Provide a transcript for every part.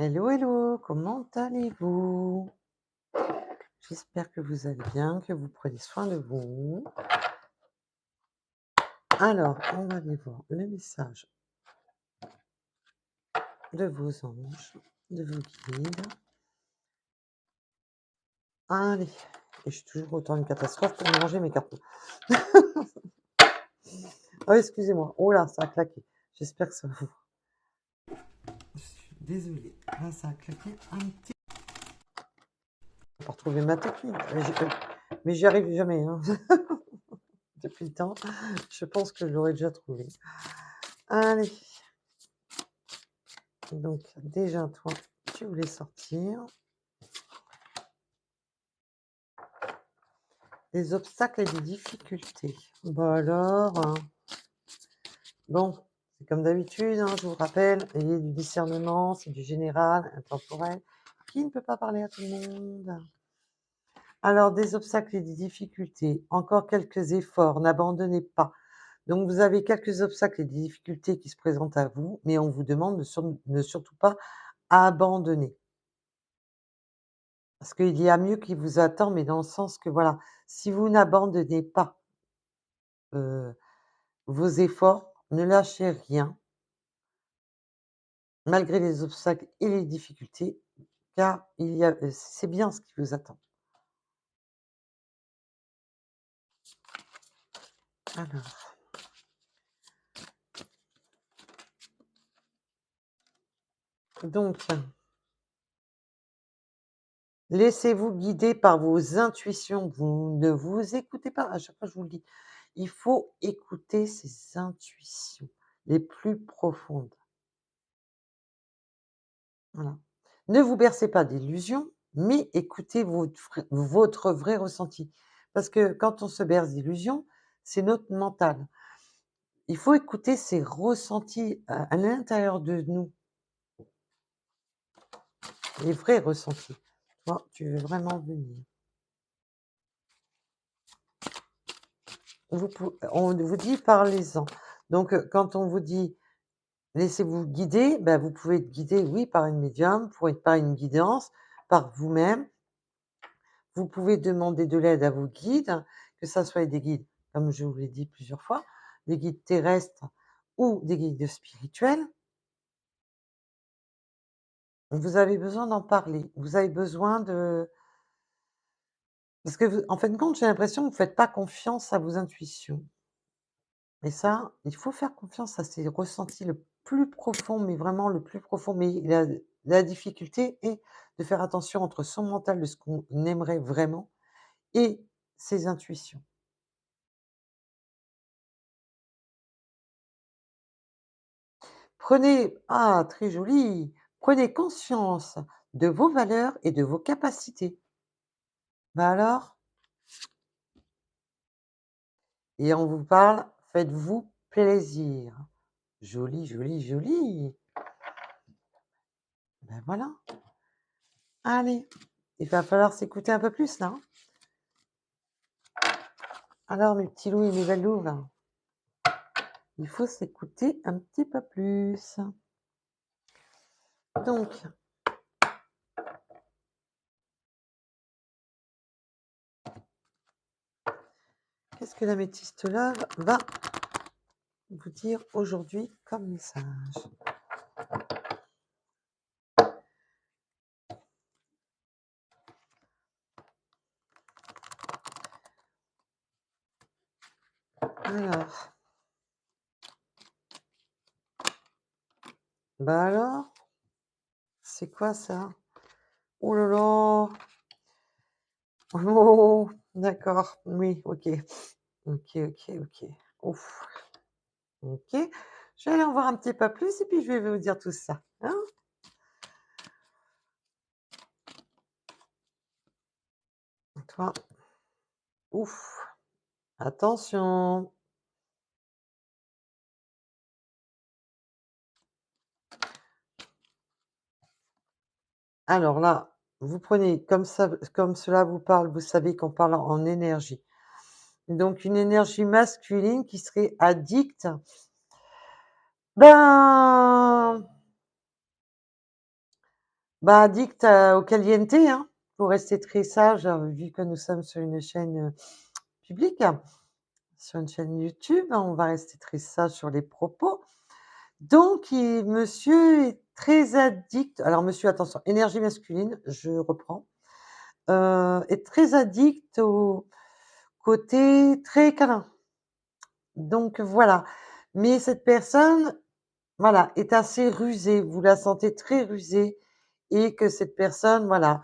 Hello, hello, comment allez-vous? J'espère que vous allez bien, que vous prenez soin de vous. Alors, on va aller voir le message de vos anges, de vos guides. Allez, et je suis toujours autant une catastrophe pour mélanger mes cartons. Oh, excusez-moi. Oh là, ça a claqué. J'espère que ça va vous. Je suis désolée. Là, ça a claqué un petit. Je vais pas retrouver ma technique. Mais j'y arrive jamais, hein. Depuis le temps. Je pense que je l'aurais déjà trouvé. Allez. Donc, déjà, toi, tu voulais sortir. Des obstacles et des difficultés. Bah alors, bon, c'est comme d'habitude, hein, je vous rappelle, ayez du discernement, c'est du général, intemporel, qui ne peut pas parler à tout le monde. Alors, des obstacles et des difficultés, encore quelques efforts, n'abandonnez pas. Donc, vous avez quelques obstacles et des difficultés qui se présentent à vous, mais on vous demande de surtout pas abandonner. Parce qu'il y a mieux qui vous attend, mais dans le sens que, voilà, si vous n'abandonnez pas euh, vos efforts, ne lâchez rien, malgré les obstacles et les difficultés, car c'est bien ce qui vous attend. Alors, donc, laissez-vous guider par vos intuitions. Vous ne vous écoutez pas. À chaque fois, je vous le dis. Il faut écouter ses intuitions les plus profondes. Voilà. Ne vous bercez pas d'illusions, mais écoutez votre vrai ressenti. Parce que quand on se berce d'illusions, c'est notre mental. Il faut écouter ses ressentis à l'intérieur de nous, les vrais ressentis. Toi, tu veux vraiment venir. On vous dit parlez-en. Donc, quand on vous dit laissez-vous guider, ben, vous pouvez être guidé, oui, par une médium, par une guidance, par vous-même. Vous pouvez demander de l'aide à vos guides, que ça soit des guides, comme je vous l'ai dit plusieurs fois, des guides terrestres ou des guides spirituels. Vous avez besoin d'en parler. Vous avez besoin de. Parce que, en fin de compte, j'ai l'impression que vous ne faites pas confiance à vos intuitions. Et ça, il faut faire confiance à ses ressentis le plus profond, mais vraiment le plus profond. Mais la difficulté est de faire attention entre son mental de ce qu'on aimerait vraiment et ses intuitions. Très joli, prenez conscience de vos valeurs et de vos capacités. Bah alors, et on vous parle, faites-vous plaisir. Joli, joli, joli. Ben voilà. Allez, il va falloir s'écouter un peu plus là, hein. Alors mes petits loups et mes belles louves, il faut s'écouter un petit peu plus. Donc, qu'est-ce que l'améthyste là va vous dire aujourd'hui comme message? Alors, bah alors, c'est quoi ça? Oh là là! Oh, d'accord, oui, ok. Ok, ok, ok. Ouf, ok. Je vais aller en voir un petit peu plus et puis je vais vous dire tout ça, hein? Toi, ouf, attention. Alors là, vous prenez comme ça, comme cela vous parle, vous savez qu'on parle en énergie. Donc une énergie masculine qui serait addicte. Ben, Bah, addict au caliente, hein, pour rester très sage, vu que nous sommes sur une chaîne, publique, sur une chaîne YouTube, hein, on va rester très sage sur les propos. Donc monsieur est très addict alors monsieur, attention, énergie masculine, je reprends, est très addict au côté très câlin. Donc voilà. Mais cette personne, voilà, est assez rusée. Vous la sentez très rusée et que cette personne, voilà,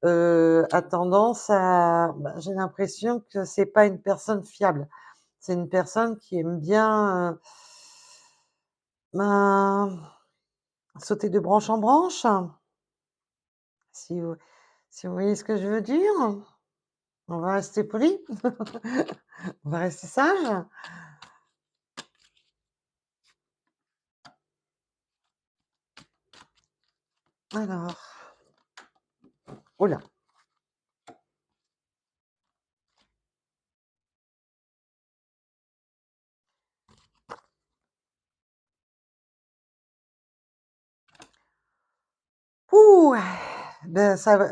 a tendance à bah, j'ai l'impression que c'est pas une personne fiable. C'est une personne qui aime bien, ben, sauter de branche en branche, si vous si vous voyez ce que je veux dire? On va rester poli, on va rester sage. Alors, oh là! Ouh! Ben, ça va,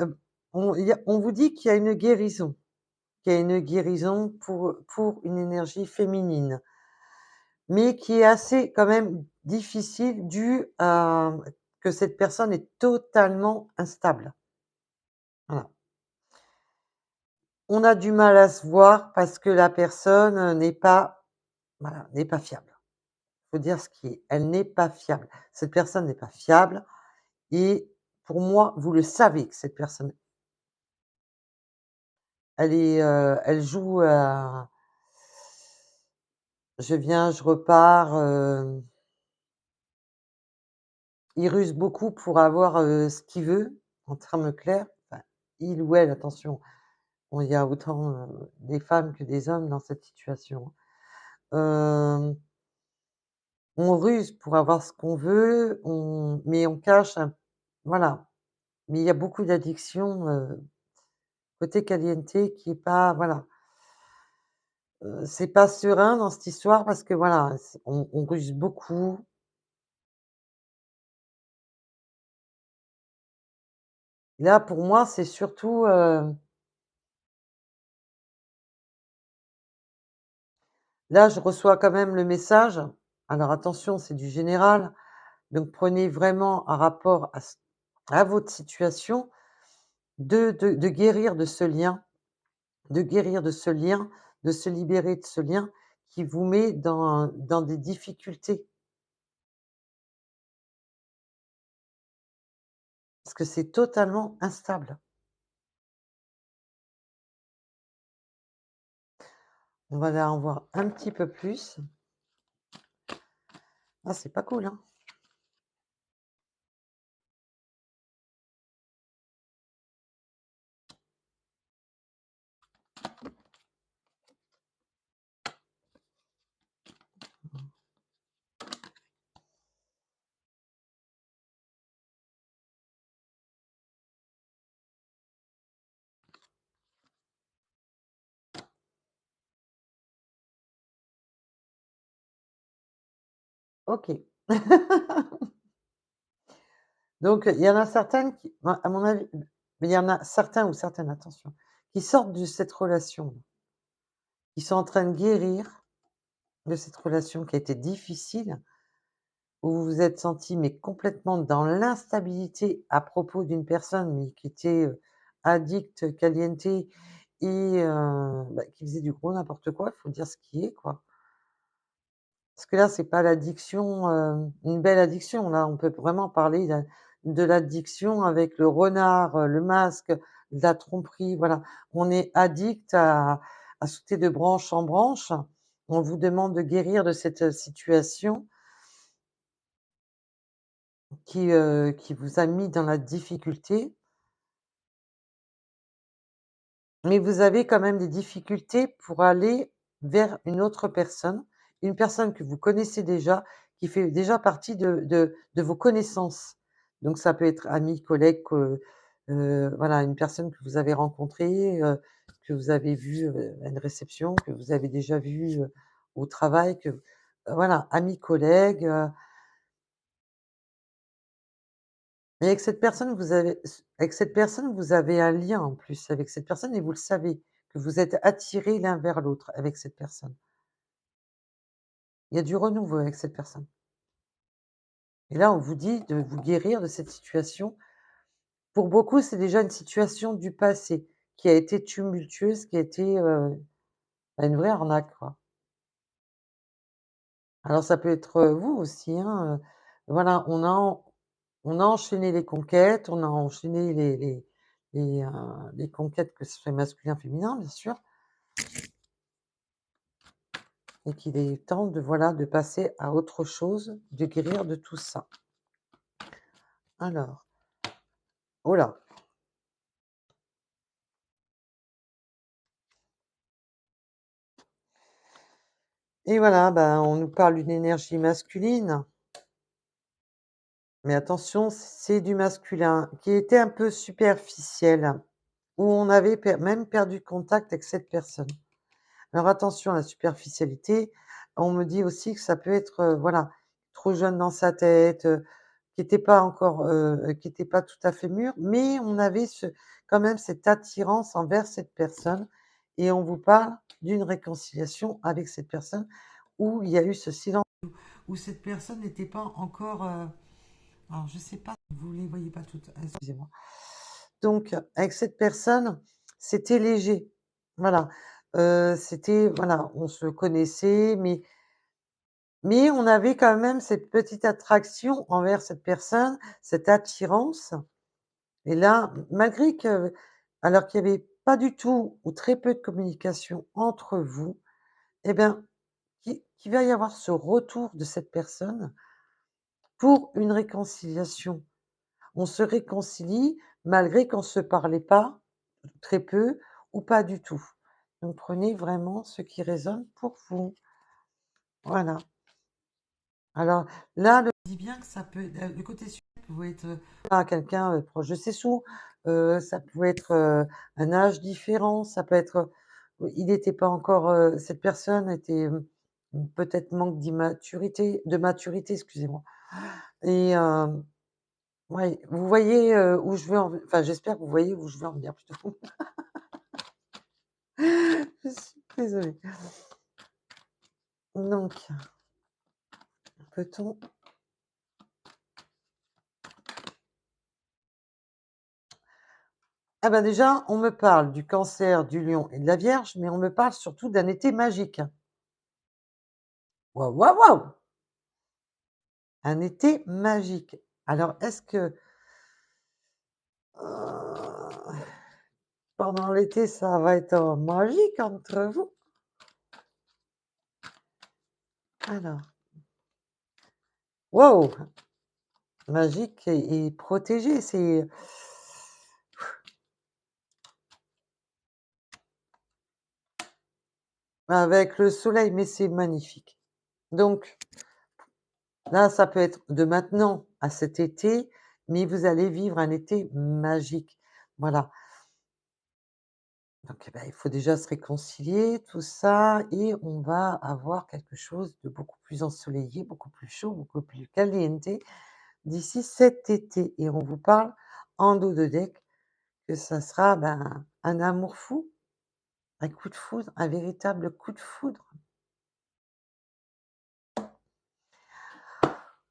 on vous dit qu'il y a une guérison, qu'il y a une guérison pour une énergie féminine, mais qui est assez quand même difficile due à que cette personne est totalement instable. Voilà. On a du mal à se voir parce que la personne, n'est pas voilà, n'est pas fiable. Faut dire ce qui est, elle n'est pas fiable. Cette personne n'est pas fiable et pour moi, vous le savez que cette personne, elle joue à je viens, je repars, il ruse beaucoup pour avoir, ce qu'il veut, en termes clairs. Enfin, il ou elle, attention, bon, il y a autant, des femmes que des hommes dans cette situation, hein. On ruse pour avoir ce qu'on veut, mais on cache un voilà, mais il y a beaucoup d'addiction, côté caliente qui est pas voilà, c'est pas serein dans cette histoire parce que voilà, on ruse beaucoup. Là, pour moi, c'est surtout, là, je reçois quand même le message, alors attention, c'est du général, donc prenez vraiment un rapport à votre situation, de guérir de ce lien, de guérir de ce lien, de se libérer de ce lien qui vous met dans des difficultés, parce que c'est totalement instable. On va aller en voir un petit peu plus. Ah, c'est pas cool, hein? OK. Donc, il y en a certaines qui à mon avis, mais il y en a certains ou certaines, attention, qui sortent de cette relation, qui sont en train de guérir de cette relation qui a été difficile, où vous vous êtes sentis mais complètement dans l'instabilité à propos d'une personne, mais qui était, addict, caliente et bah, qui faisait du gros n'importe quoi, il faut dire ce qui est, quoi. Parce que là, c'est pas l'addiction, une belle addiction. Là, on peut vraiment parler de l'addiction avec le renard, le masque, de la tromperie, voilà. On est addict à sauter de branche en branche. On vous demande de guérir de cette, situation qui vous a mis dans la difficulté, mais vous avez quand même des difficultés pour aller vers une personne que vous connaissez déjà, qui fait déjà partie de vos connaissances. Donc ça peut être ami, collègue, voilà, une personne que vous avez rencontrée, que vous avez vue, à une réception, que vous avez déjà vue, au travail, voilà, ami, collègue, Et avec cette personne, vous avez un lien en plus avec cette personne et vous le savez, que vous êtes attirés l'un vers l'autre avec cette personne. Il y a du renouveau avec cette personne. Et là, on vous dit de vous guérir de cette situation. Pour beaucoup, c'est déjà une situation du passé qui a été tumultueuse, qui a été, bah, une vraie arnaque, quoi. Alors ça peut être, vous aussi, hein, voilà, on a enchaîné les conquêtes, on a enchaîné les conquêtes, que ce soit masculin, féminin, bien sûr, et qu'il est temps de, voilà, de passer à autre chose, de guérir de tout ça. Alors, oh là! Et voilà, ben, on nous parle d'une énergie masculine, mais attention, c'est du masculin qui était un peu superficiel, où on avait même perdu contact avec cette personne. Alors attention à la superficialité, on me dit aussi que ça peut être, voilà, trop jeune dans sa tête, qui était pas encore, qui était pas tout à fait mûr, mais on avait quand même cette attirance envers cette personne et on vous parle d'une réconciliation avec cette personne où il y a eu ce silence, où cette personne n'était pas encore, alors je sais pas, vous les voyez pas toutes, excusez-moi. Donc avec cette personne, c'était léger. Voilà, c'était, voilà, on se connaissait, mais on avait quand même cette petite attraction envers cette personne, cette attirance. Et là, malgré que, alors qu'il y avait pas du tout ou très peu de communication entre vous, eh bien, qu'il va y avoir ce retour de cette personne pour une réconciliation. On se réconcilie malgré qu'on ne se parlait pas, très peu ou pas du tout. Donc prenez vraiment ce qui résonne pour vous. Voilà. Alors là, le dit bien que ça peut, le côté sud pouvait être, quelqu'un, proche de ses sous, ça pouvait être, un âge différent, ça peut être, il n'était pas encore, cette personne était, peut-être manque de maturité, excusez-moi. Et ouais, vous voyez, où je veux enfin j'espère que vous voyez où je veux en venir plutôt. Je suis désolée. Donc, peut-on, ah bah, déjà, on me parle du Cancer, du Lion et de la Vierge, mais on me parle surtout d'un été magique. Waouh, waouh, waouh! Un été magique. Alors est-ce que, heu, pendant l'été, ça va être, magique entre vous? Alors, waouh! Magique et protégé, c'est avec le soleil, mais c'est magnifique. Donc là, ça peut être de maintenant à cet été, mais vous allez vivre un été magique. Voilà. Donc, eh ben, il faut déjà se réconcilier, tout ça, et on va avoir quelque chose de beaucoup plus ensoleillé, beaucoup plus chaud, beaucoup plus caliente d'ici cet été. Et on vous parle en dos de deck que ça sera, ben, un amour fou, un coup de foudre, un véritable coup de foudre.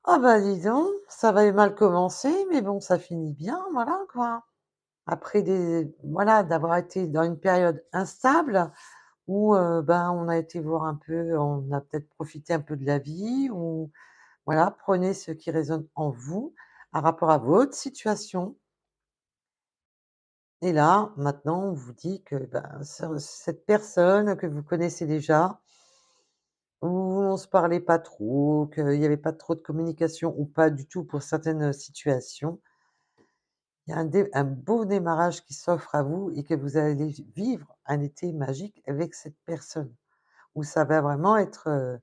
Ah bah dis donc, ça va mal commencer, mais bon, ça finit bien, voilà quoi. Après voilà, d'avoir été dans une période instable où, ben, on a été voir un peu, on a peut-être profité un peu de la vie ou voilà, prenez ce qui résonne en vous, par rapport à votre situation. Et là, maintenant, on vous dit que, ben, cette personne que vous connaissez déjà, où on se parlait pas trop, qu'il y avait pas trop de communication ou pas du tout pour certaines situations, il y a un beau démarrage qui s'offre à vous et que vous allez vivre un été magique avec cette personne, où ça va vraiment être,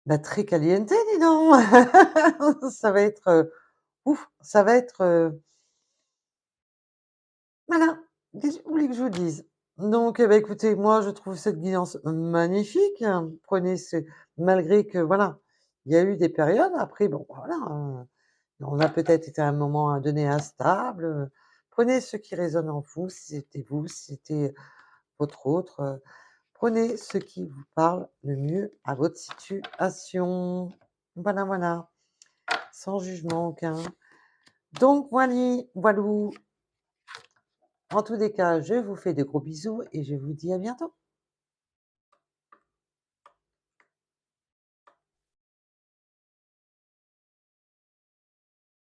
bah, très caliente, dis donc! Ça va être, ouf, ça va être, voilà, qu'est-ce que vous voulez que je vous dise? Donc, bah, écoutez, moi, je trouve cette guidance magnifique, hein. Prenez ce malgré que, voilà, il y a eu des périodes, après bon, voilà, On a peut-être été à un moment donné instable. Prenez ce qui résonne en vous, si c'était vous, si c'était votre autre. Prenez ce qui vous parle le mieux à votre situation. Voilà, voilà, sans jugement aucun. Donc voili, voilou. En tous les cas, je vous fais de gros bisous et je vous dis à bientôt.